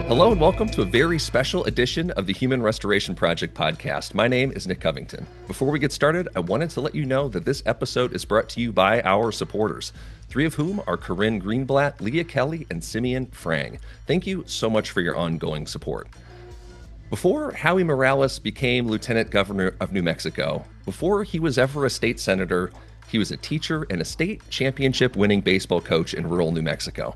Hello and welcome to a very special edition of the Human Restoration Project podcast. My name is Nick Covington. Before we get started, I wanted to let you know that this episode is brought to you by our supporters, three of whom are Corinne Greenblatt, Leah Kelly, and Simeon Frang. Thank you so much for your ongoing support. Before Howie Morales became Lieutenant Governor of New Mexico, before he was ever a state senator, he was a teacher and a state championship-winning baseball coach in rural New Mexico.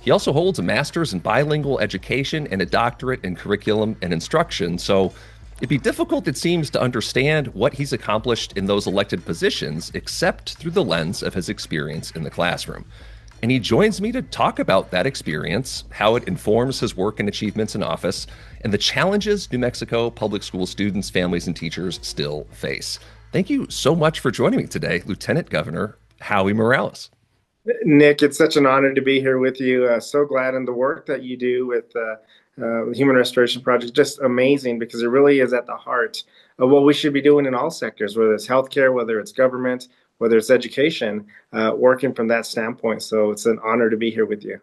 He also holds a master's in bilingual education and a doctorate in curriculum and instruction, so it'd be difficult, it seems, to understand what he's accomplished in those elected positions except through the lens of his experience in the classroom. And he joins me to talk about that experience, how it informs his work and achievements in office, and the challenges New Mexico public school students, families, and teachers still face. Thank you so much for joining me today, Lieutenant Governor Howie Morales. Nick, it's such an honor to be here with you. So glad in the work that you do with the Human Restoration Project. Just amazing, because it really is at the heart of what we should be doing in all sectors, whether it's healthcare, whether it's government, whether it's education, working from that standpoint. So it's an honor to be here with you.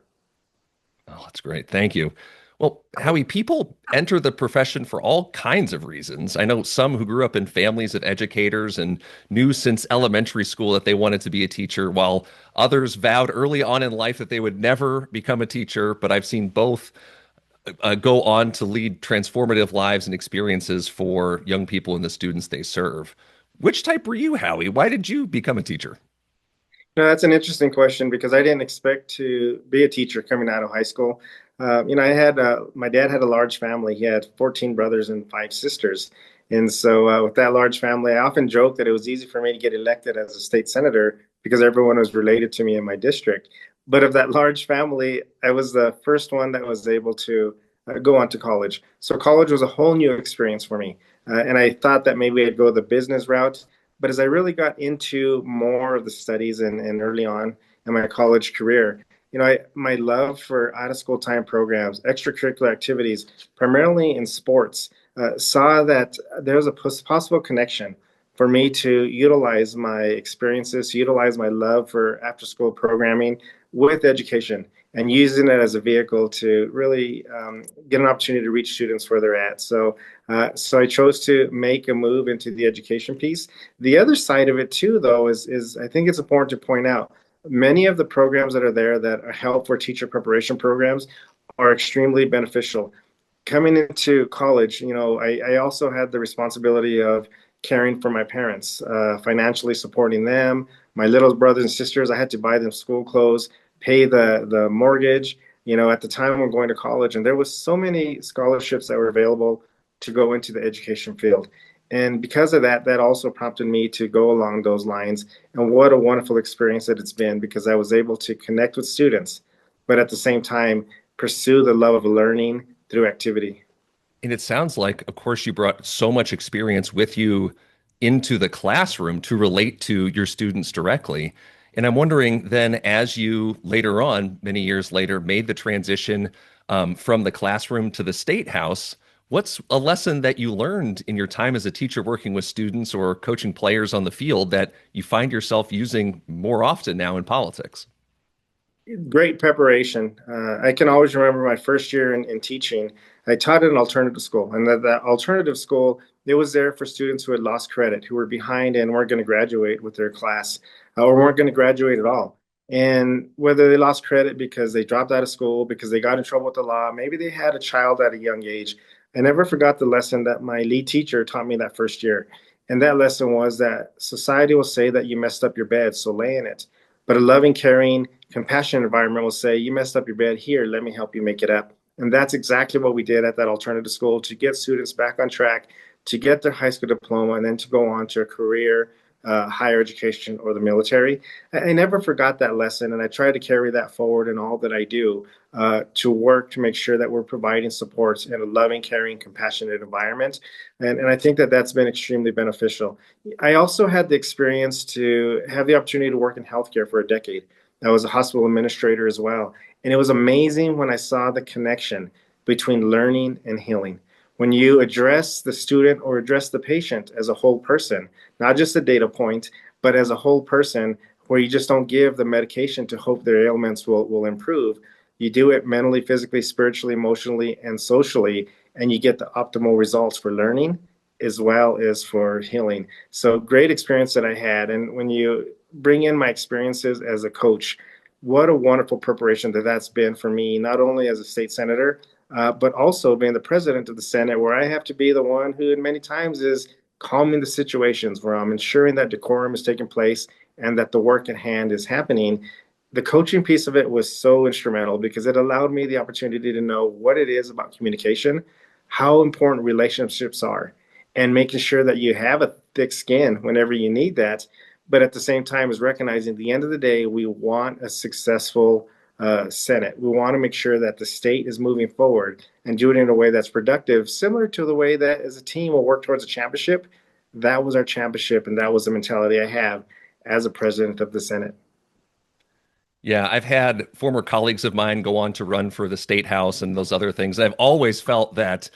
Oh, that's great. Thank you. Well, Howie, people enter the profession for all kinds of reasons. I know some who grew up in families of educators and knew since elementary school that they wanted to be a teacher, while others vowed early on in life that they would never become a teacher. But I've seen both go on to lead transformative lives and experiences for young people and the students they serve. Which type were you, Howie? Why did you become a teacher? No, that's an interesting question, because I didn't expect to be a teacher coming out of high school. I had my dad had a large family. He had 14 brothers and 5 sisters. And so with that large family, I often joke that it was easy for me to get elected as a state senator because everyone was related to me in my district. But of that large family, I was the first one that was able to go on to college. So college was a whole new experience for me. And I thought that maybe I'd go the business route. But as I really got into more of the studies and early on in my college career, my love for out-of-school time programs, extracurricular activities, primarily in sports, saw that there was a possible connection for me to utilize my experiences, utilize my love for after-school programming with education, and using it as a vehicle to really get an opportunity to reach students where they're at. So I chose to make a move into the education piece. The other side of it too, though, is I think it's important to point out, many of the programs that are there that are help for teacher preparation programs are extremely beneficial. Coming into college, I also had the responsibility of caring for my parents, financially supporting them, my little brothers and sisters. I had to buy them school clothes, pay the mortgage, at the time I'm going to college. And there was so many scholarships that were available to go into the education field. And because of that, that also prompted me to go along those lines. And what a wonderful experience that it's been, because I was able to connect with students, but at the same time, pursue the love of learning through activity. And it sounds like, of course, you brought so much experience with you into the classroom to relate to your students directly. And I'm wondering then, as you later on, many years later, made the transition from the classroom to the State House, what's a lesson that you learned in your time as a teacher working with students or coaching players on the field that you find yourself using more often now in politics? Great preparation. I can always remember my first year in teaching. I taught at an alternative school, and that alternative school, it was there for students who had lost credit, who were behind and weren't going to graduate with their class, or weren't going to graduate at all. And whether they lost credit because they dropped out of school, because they got in trouble with the law, maybe they had a child at a young age. I never forgot the lesson that my lead teacher taught me that first year. And that lesson was that society will say that you messed up your bed, so lay in it. But a loving, caring, compassionate environment will say, you messed up your bed, here, let me help you make it up. And that's exactly what we did at that alternative school, to get students back on track, to get their high school diploma, and then to go on to a career, higher education, or the military. I never forgot that lesson, and I try to carry that forward in all that I do, to work to make sure that we're providing supports in a loving, caring, compassionate environment. And I think that that's been extremely beneficial. I also had the experience to have the opportunity to work in healthcare for a decade. I was a hospital administrator as well. And it was amazing when I saw the connection between learning and healing. When you address the student or address the patient as a whole person, not just a data point, but as a whole person, where you just don't give the medication to hope their ailments will improve. You do it mentally, physically, spiritually, emotionally, and socially, and you get the optimal results for learning as well as for healing. So great experience that I had. And when you bring in my experiences as a coach, what a wonderful preparation that's been for me, not only as a state senator, but also being the president of the Senate, where I have to be the one who, many times, is calming the situations, where I'm ensuring that decorum is taking place and that the work at hand is happening. The coaching piece of it was so instrumental because it allowed me the opportunity to know what it is about communication, how important relationships are, and making sure that you have a thick skin whenever you need that. But at the same time, is recognizing at the end of the day, we want a successful Senate. We want to make sure that the state is moving forward and do it in a way that's productive, similar to the way that as a team we'll work towards a championship. That was our championship, and that was the mentality I have as a president of the Senate. Yeah, I've had former colleagues of mine go on to run for the state house and those other things. And I've always felt that,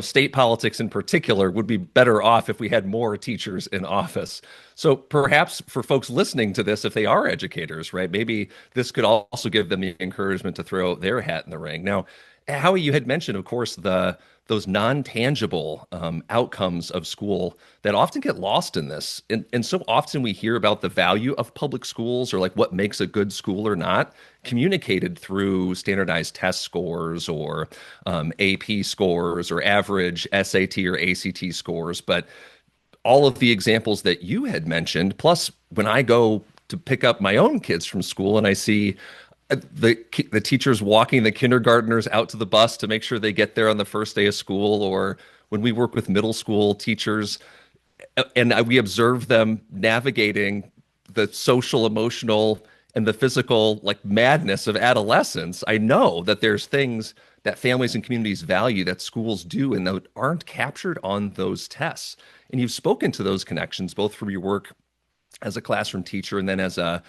state politics in particular would be better off if we had more teachers in office. So perhaps for folks listening to this, if they are educators, right, maybe this could also give them the encouragement to throw their hat in the ring. Now, Howie, you had mentioned, of course, those non-tangible outcomes of school that often get lost in this. And so often we hear about the value of public schools, or like what makes a good school or not, communicated through standardized test scores or AP scores or average SAT or ACT scores. But all of the examples that you had mentioned, plus when I go to pick up my own kids from school and I see the teachers walking the kindergartners out to the bus to make sure they get there on the first day of school, or when we work with middle school teachers and we observe them navigating the social, emotional, and the physical like madness of adolescence, I know that there's things that families and communities value that schools do and that aren't captured on those tests. And you've spoken to those connections both from your work as a classroom teacher and then as a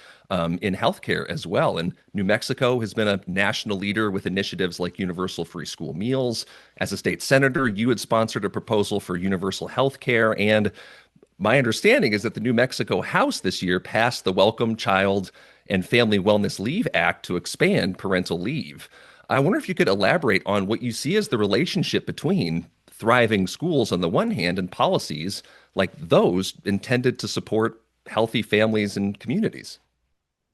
in healthcare as well. And New Mexico has been a national leader with initiatives like universal free school meals. As a state senator, you had sponsored a proposal for universal healthcare. And my understanding is that the New Mexico House this year passed the Welcome Child and Family Wellness Leave Act to expand parental leave. I wonder if you could elaborate on what you see as the relationship between thriving schools on the one hand and policies like those intended to support healthy families and communities.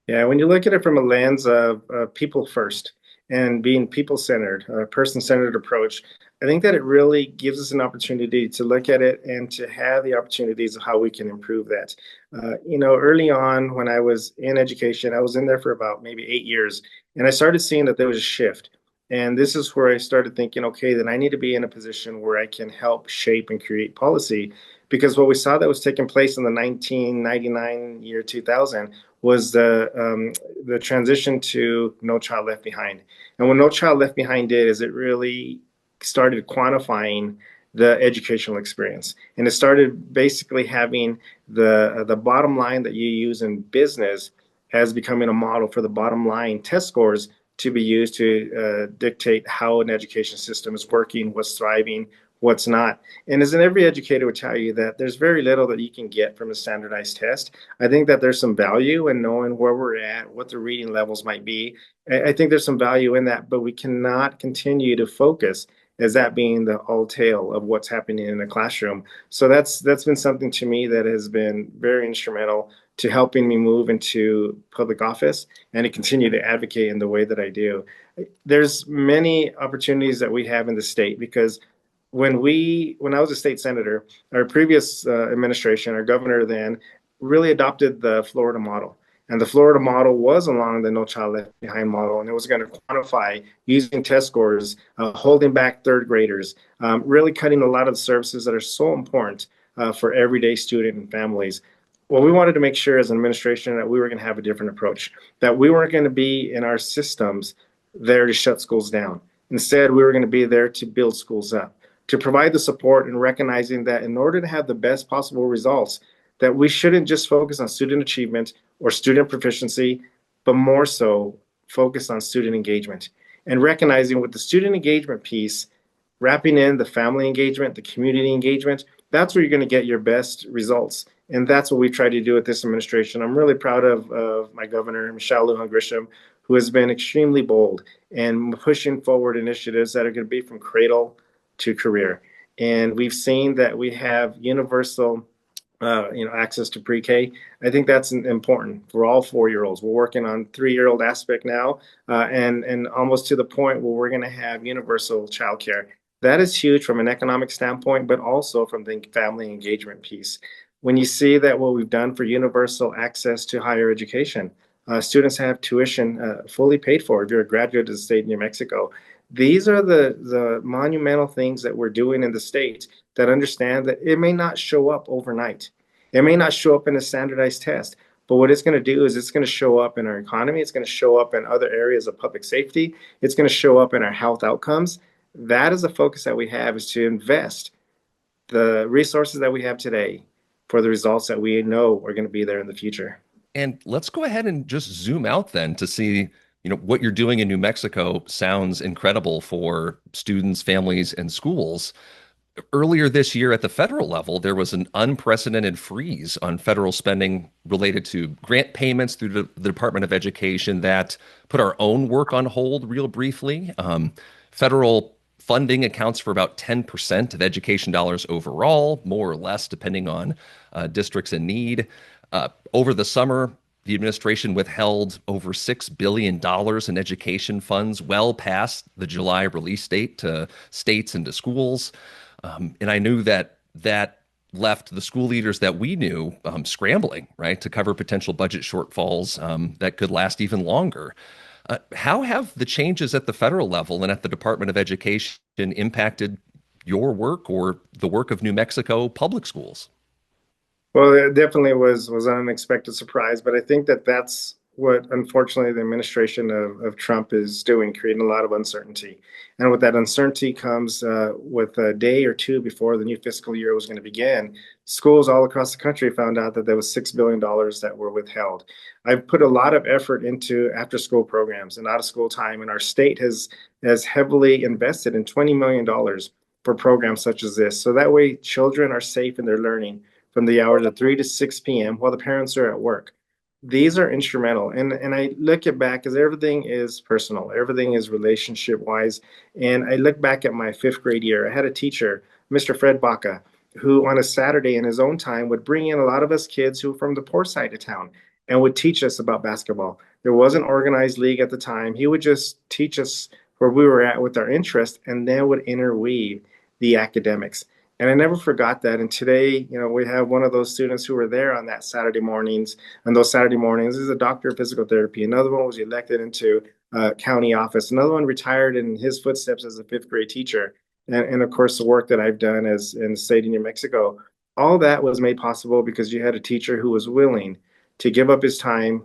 Yeah, when you look at it from a lens of people first and being people centered, a person centered approach, I think that it really gives us an opportunity to look at it and to have the opportunities of how we can improve that. Early on when I was in education, I was in there for about maybe 8 years, and I started seeing that there was a shift. And this is where I started thinking, okay, then I need to be in a position where I can help shape and create policy. Because what we saw that was taking place in the 1999 year 2000 was the transition to No Child Left Behind. And what No Child Left Behind did is it really started quantifying the educational experience, and it started basically having the bottom line that you use in business as becoming a model for the bottom line test scores to be used to dictate how an education system is working, what's thriving, what's not. And as in every educator would tell you that there's very little that you can get from a standardized test. I think that there's some value in knowing where we're at, what the reading levels might be. I think there's some value in that, but we cannot continue to focus as that being the all tale of what's happening in a classroom. So that's been something to me that has been very instrumental to helping me move into public office and to continue to advocate in the way that I do. There's many opportunities that we have in the state because when I was a state senator, our previous administration, our governor then, really adopted the Florida model. And the Florida model was along the No Child Left Behind model, and it was going to quantify using test scores, holding back third graders, really cutting a lot of the services that are so important for everyday student and families. Well, we wanted to make sure as an administration that we were going to have a different approach, that we weren't going to be in our systems there to shut schools down. Instead, we were going to be there to build schools up, to provide the support and recognizing that in order to have the best possible results, that we shouldn't just focus on student achievement or student proficiency, but more so focus on student engagement and recognizing with the student engagement piece, wrapping in the family engagement, the community engagement, that's where you're going to get your best results. And that's what we try to do with this administration. I'm really proud of my governor, Michelle Lujan Grisham, who has been extremely bold and pushing forward initiatives that are going to be from cradle to career. And we've seen that we have universal access to pre-K. I think that's important for all 4-year-olds. We're working on 3-year-old aspect now, and almost to the point where we're going to have universal childcare. That is huge from an economic standpoint, but also from the family engagement piece. When you see that what we've done for universal access to higher education, students have tuition fully paid for if you're a graduate of the state of New Mexico. These are the monumental things that we're doing in the state that understand that it may not show up overnight. It may not show up in a standardized test, but what it's going to do is it's going to show up in our economy. It's going to show up in other areas of public safety. It's going to show up in our health outcomes. That is the focus that we have, is to invest the resources that we have today for the results that we know are going to be there in the future. And let's go ahead and just zoom out then to see, what you're doing in New Mexico sounds incredible for students, families, and schools. Earlier this year at the federal level, there was an unprecedented freeze on federal spending related to grant payments through the Department of Education that put our own work on hold real briefly. Federal funding accounts for about 10% of education dollars overall, more or less, depending on districts in need. Over the summer, the administration withheld over $6 billion in education funds, well past the July release date to states and to schools. And I knew that left the school leaders that we knew scrambling, right, to cover potential budget shortfalls that could last even longer. How have the changes at the federal level and at the Department of Education impacted your work or the work of New Mexico public schools? Well, it definitely was an unexpected surprise, but I think that that's what, unfortunately, the administration of Trump is doing, creating a lot of uncertainty. And with that uncertainty comes with a day or two before the new fiscal year was going to begin, schools all across the country found out that there was $6 billion that were withheld. I've put a lot of effort into after-school programs and out-of-school time, and our state has heavily invested in $20 million for programs such as this. So that way, children are safe in their learning from the hours of 3 to 6 p.m. while the parents are at work. These are instrumental. And I look at back because everything is personal, everything is relationship wise. And I look back at my 5th grade year. I had a teacher, Mr. Fred Baca, who on a Saturday in his own time would bring in a lot of us kids who were from the poor side of town and would teach us about basketball. There wasn't organized league at the time. He would just teach us where we were at with our interest and then would interweave the academics. And I never forgot that. And today, we have one of those students who were there on that Saturday mornings. And those Saturday mornings is a doctor of physical therapy. Another one was elected into county office. Another one retired in his footsteps as a 5th grade teacher. And of course, the work that I've done as in the state of New Mexico, all that was made possible because you had a teacher who was willing to give up his time,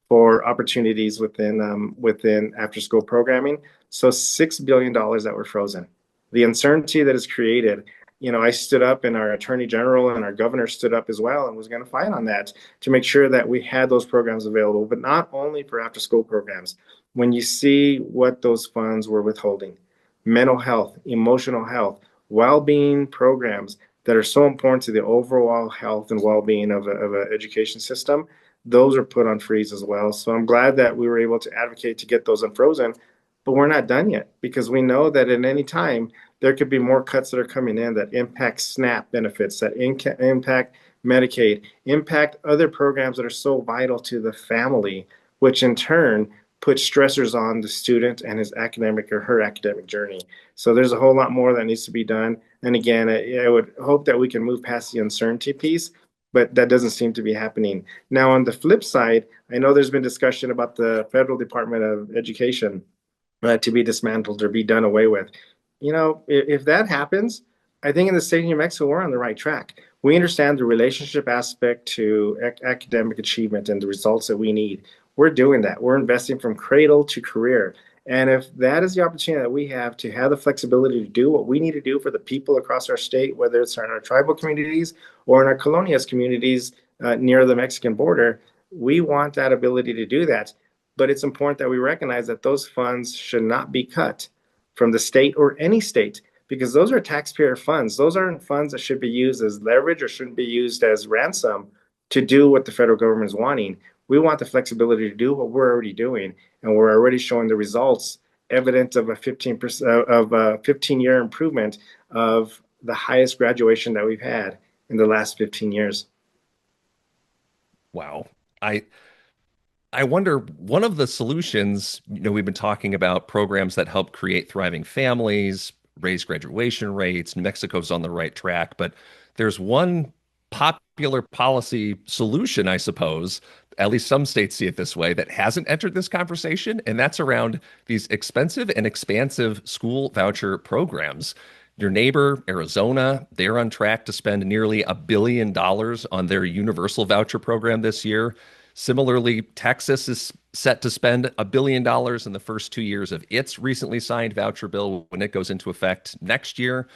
for opportunities within after school programming. So $6 billion that were frozen. The uncertainty that is created, I stood up and our attorney general and our governor stood up as well and was going to fight on that to make sure that we had those programs available, but not only for after school programs. When you see what those funds were withholding, mental health, emotional health, well-being programs that are so important to the overall health and well-being of an education system, those are put on freeze as well. So I'm glad that we were able to advocate to get those unfrozen, but we're not done yet because we know that at any time there could be more cuts that are coming in that impact SNAP benefits, that impact Medicaid, impact other programs that are so vital to the family, which in turn puts stressors on the student and his academic or her academic journey. So there's a whole lot more that needs to be done. And again, I would hope that we can move past the uncertainty piece, but that doesn't seem to be happening. Now, on the flip side, I know there's been discussion about the federal Department of Education to be dismantled or be done away with. If that happens, I think in the state of New Mexico, we're on the right track. We understand the relationship aspect to academic achievement and the results that we need. We're doing that. We're investing from cradle to career. And if that is the opportunity that we have to have the flexibility to do what we need to do for the people across our state, whether it's in our tribal communities or in our colonias communities near the Mexican border, we want that ability to do that. But it's important that we recognize that those funds should not be cut from the state or any state, because those are taxpayer funds. Those aren't funds that should be used as leverage or shouldn't be used as ransom to do what the federal government is wanting. We want the flexibility to do what we're already doing, and we're already showing the results, evident of a 15% of a 15-year improvement of the highest graduation that we've had in the last 15 years. Wow. I I wonder, one of the solutions, we've been talking about programs that help create thriving families, raise graduation rates. New Mexico's on the right track, but there's one popular policy solution, I suppose, at least some states see it this way, that hasn't entered this conversation, and that's around these expensive and expansive school voucher programs. Your neighbor, Arizona, they're on track to spend nearly $1 billion on their universal voucher program this year. Similarly, Texas is set to spend $1 billion in the first 2 years of its recently signed voucher bill when it goes into effect next year.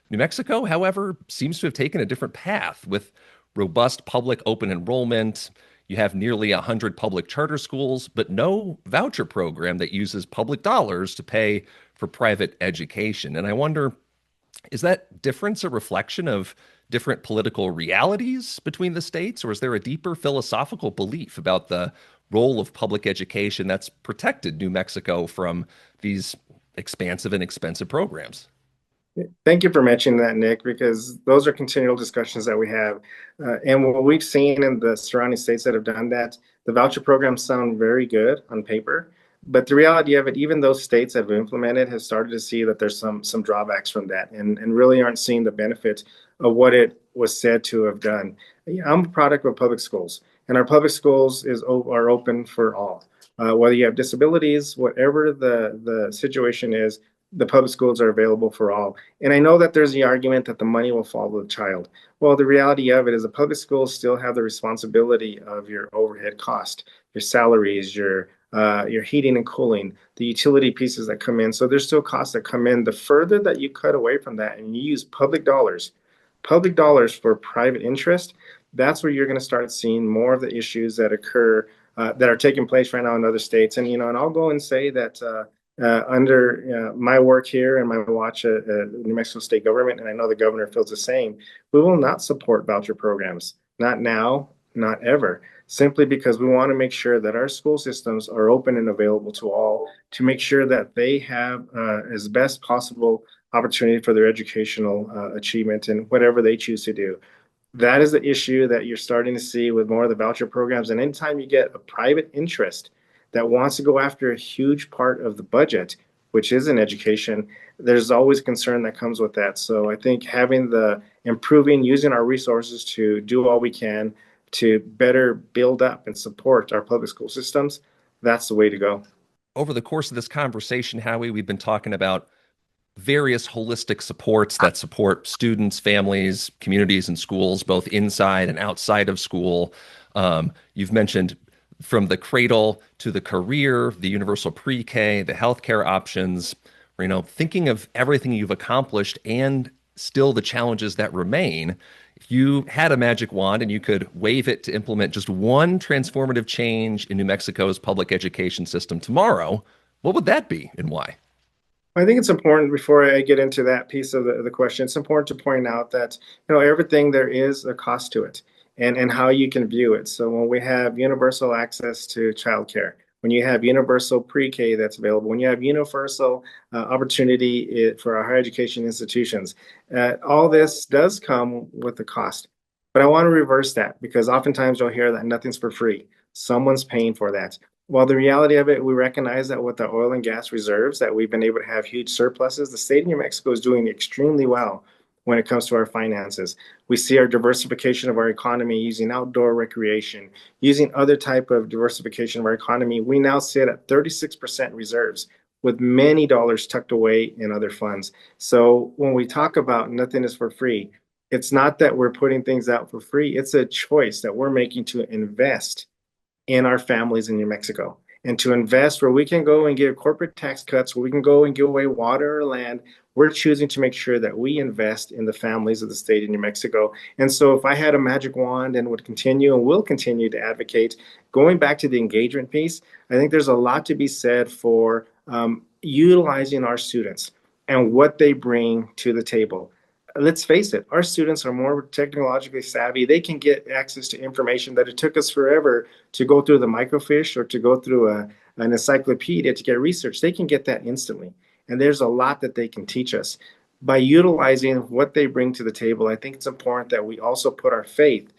New Mexico, however, seems to have taken a different path with robust public open enrollment. You have nearly 100 public charter schools, but no voucher program that uses public dollars to pay for private education. And I wonder, is that difference a reflection of different political realities between the states, or is there a deeper philosophical belief about the role of public education that's protected New Mexico from these expansive and expensive programs? Thank you for mentioning that, Nick, because those are continual discussions that we have. And what we've seen in the surrounding states that have done that, the voucher programs sound very good on paper. But the reality of it, even those states that have implemented have started to see that there's some drawbacks from that, and really aren't seeing the benefit of what it was said to have done. I'm a product of public schools, and our public schools are open for all. Whether you have disabilities, whatever the situation is, the public schools are available for all. And I know that there's the argument that the money will follow the child. Well, the reality of it is the public schools still have the responsibility of your overhead cost, your salaries, your heating and cooling, the utility pieces that come in. So there's still costs that come in. The further that you cut away from that and you use public dollars for private interest, that's where you're going to start seeing more of the issues that occur that are taking place right now in other states. And and I'll go and say that under my work here and my watch at New Mexico state government, and I know the governor feels the same, we will not support voucher programs. Not now, not ever. Simply because we want to make sure that our school systems are open and available to all, to make sure that they have as best possible opportunity for their educational achievement and whatever they choose to do. That is the issue that you're starting to see with more of the voucher programs. And anytime you get a private interest that wants to go after a huge part of the budget, which is in education, there's always concern that comes with that. So I think having improving, using our resources to do all we can to better build up and support our public school systems, that's the way to go. Over the course of this conversation, Howie, we've been talking about various holistic supports that support students, families, communities, and schools, both inside and outside of school. You've mentioned from the cradle to the career, the universal pre-K, the healthcare options, thinking of everything you've accomplished and still the challenges that remain. If you had a magic wand and you could wave it to implement just one transformative change in New Mexico's public education system tomorrow, what would that be and why? I think it's important, before I get into that piece of the question, it's important to point out that everything, there is a cost to it, and how you can view it. So when we have universal access to childcare, when you have universal pre-K that's available, when you have universal opportunity for our higher education institutions, all this does come with a cost. But I want to reverse that, because oftentimes you'll hear that nothing's for free. Someone's paying for that. Well, the reality of it, we recognize that with the oil and gas reserves, that we've been able to have huge surpluses. The state of New Mexico is doing extremely well when it comes to our finances. We see our diversification of our economy using outdoor recreation, using other type of diversification of our economy. We now sit at 36% reserves, with many dollars tucked away in other funds. So when we talk about nothing is for free, it's not that we're putting things out for free. It's a choice that we're making to invest in our families in New Mexico, and to invest where we can go and give corporate tax cuts, where we can go and give away water or land. We're choosing to make sure that we invest in the families of the state of New Mexico. And so if I had a magic wand and would continue and will continue to advocate, going back to the engagement piece, I think there's a lot to be said for utilizing our students and what they bring to the table. Let's face it, our students are more technologically savvy. They can get access to information that it took us forever to go through the microfiche or to go through an encyclopedia to get research. They can get that instantly. And there's a lot that they can teach us. By utilizing what they bring to the table, I think it's important that we also put our faith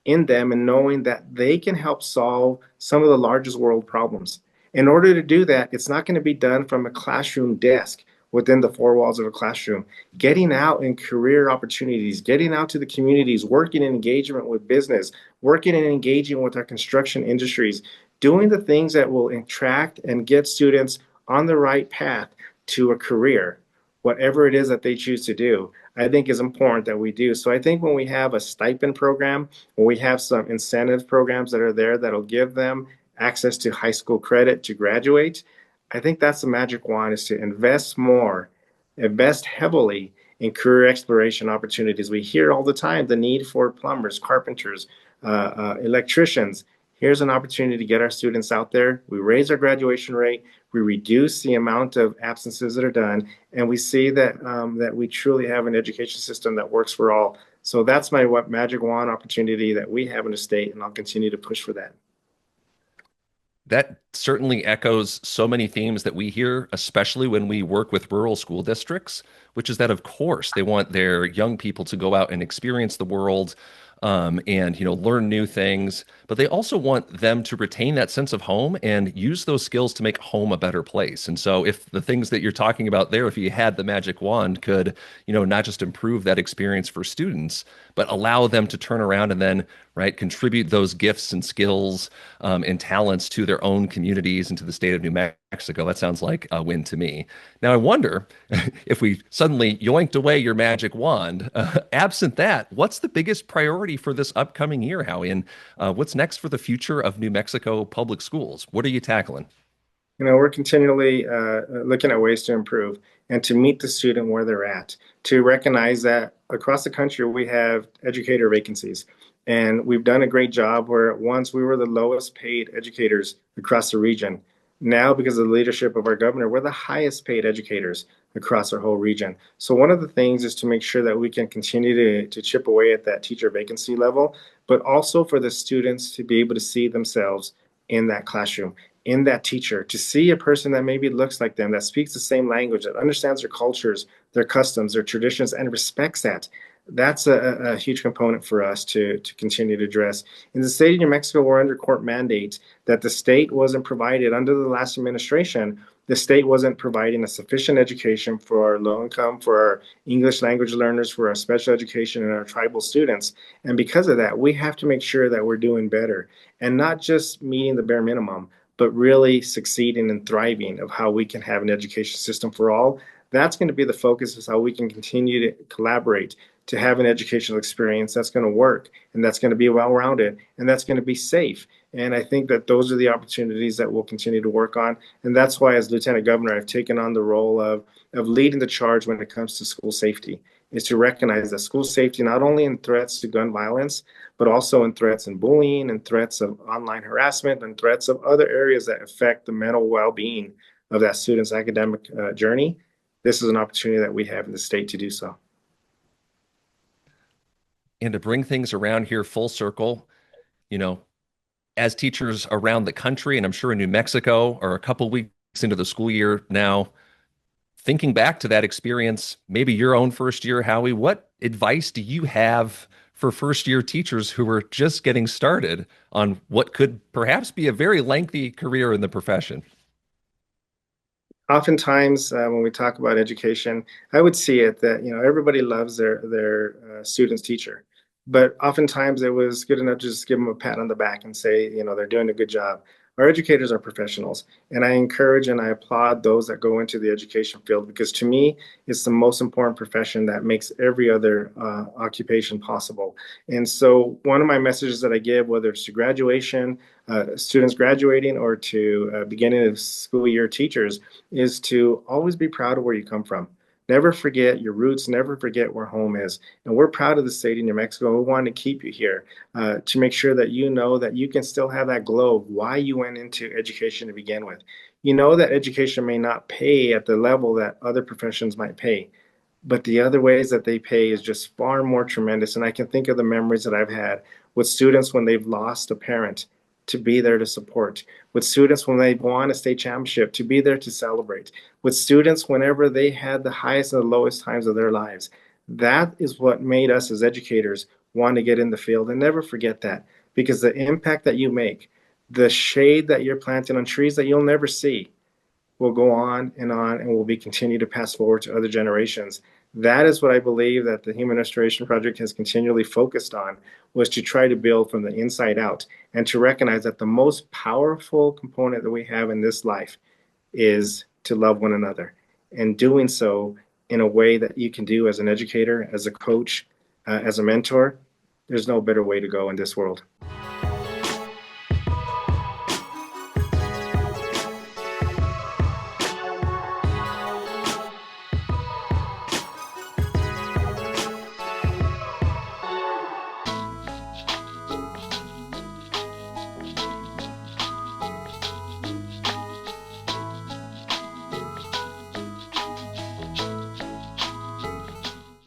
in them and knowing that they can help solve some of the largest world problems. In order to do that, it's not going to be done from a classroom desk within the four walls of a classroom. Getting out in career opportunities, getting out to the communities, working in engagement with business, working and engaging with our construction industries, doing the things that will attract and get students on the right path to a career, whatever it is that they choose to do, I think is important that we do. So I think when we have a stipend program, when we have some incentive programs that are there that'll give them access to high school credit to graduate, I think that's the magic wand is to invest more, invest heavily in career exploration opportunities. We hear all the time the need for plumbers, carpenters, electricians. Here's an opportunity to get our students out there. We raise our graduation rate. We reduce the amount of absences that are done, and we see that we truly have an education system that works for all. So that's my what magic wand opportunity that we have in the state, and I'll continue to push for that. That certainly echoes so many themes that we hear, especially when we work with rural school districts, which is that, of course, they want their young people to go out and experience the world, and learn new things, but they also want them to retain that sense of home and use those skills to make home a better place. And so, if the things that you're talking about there, if you had the magic wand, could not just improve that experience for students, but allow them to turn around and then contribute those gifts and skills and talents to their own communities and to the state of New Mexico. That sounds like a win to me. Now, I wonder if we suddenly yoinked away your magic wand, absent that, what's the biggest priority for this upcoming year, Howie? And what's next for the future of New Mexico public schools? What are you tackling? We're continually looking at ways to improve and to meet the student where they're at, to recognize that across the country we have educator vacancies. And we've done a great job where once we were the lowest paid educators across the region. Now, because of the leadership of our governor, we're the highest paid educators across our whole region. So one of the things is to make sure that we can continue to chip away at that teacher vacancy level, but also for the students to be able to see themselves in that classroom, in that teacher, to see a person that maybe looks like them, that speaks the same language, that understands their cultures, their customs, their traditions, and respects that. That's a huge component for us to continue to address. In the state of New Mexico, we're under court mandate that the state wasn't provided under the last administration. The state wasn't providing a sufficient education for our low income, for our English language learners, for our special education, and our tribal students. And because of that, we have to make sure that we're doing better and not just meeting the bare minimum, but really succeeding and thriving of how we can have an education system for all. That's going to be the focus, is how we can continue to collaborate to have an educational experience that's going to work and that's going to be well-rounded and that's going to be safe. And I think that those are the opportunities that we'll continue to work on. And that's why, as Lieutenant Governor, I've taken on the role of leading the charge when it comes to school safety, is to recognize that school safety, not only in threats to gun violence, but also in threats and bullying and threats of online harassment and threats of other areas that affect the mental well-being of that student's academic journey. This is an opportunity that we have in the state to do so. And to bring things around here full circle, you know, as teachers around the country, and I'm sure in New Mexico, are a couple weeks into the school year now, thinking back to that experience, maybe your own first year, Howie, what advice do you have for first year teachers who are just getting started on what could perhaps be a very lengthy career in the profession? Oftentimes, when we talk about education, I would see it that everybody loves their student's teacher, but oftentimes it was good enough to just give them a pat on the back and say they're doing a good job. Our educators are professionals, and I encourage and I applaud those that go into the education field, because to me, it's the most important profession that makes every other occupation possible. And so, one of my messages that I give, whether it's to graduation, students graduating, or to beginning of school year teachers, is to always be proud of where you come from. Never forget your roots, never forget where home is. And we're proud of the state of New Mexico. We want to keep you here to make sure that you know that you can still have that glow of why you went into education to begin with. You know that education may not pay at the level that other professions might pay, but the other ways that they pay is just far more tremendous. And I can think of the memories that I've had with students when they've lost a parent to be there to support, with students when they've won a state championship to be there to celebrate, with students whenever they had the highest and the lowest times of their lives. That is what made us as educators want to get in the field and never forget that, because the impact that you make, the shade that you're planting on trees that you'll never see, will go on and will be continued to pass forward to other generations. That is what I believe that the Human Restoration Project has continually focused on, was to try to build from the inside out and to recognize that the most powerful component that we have in this life is to love one another, and doing so in a way that you can do as an educator, as a coach, as a mentor. There's no better way to go in this world.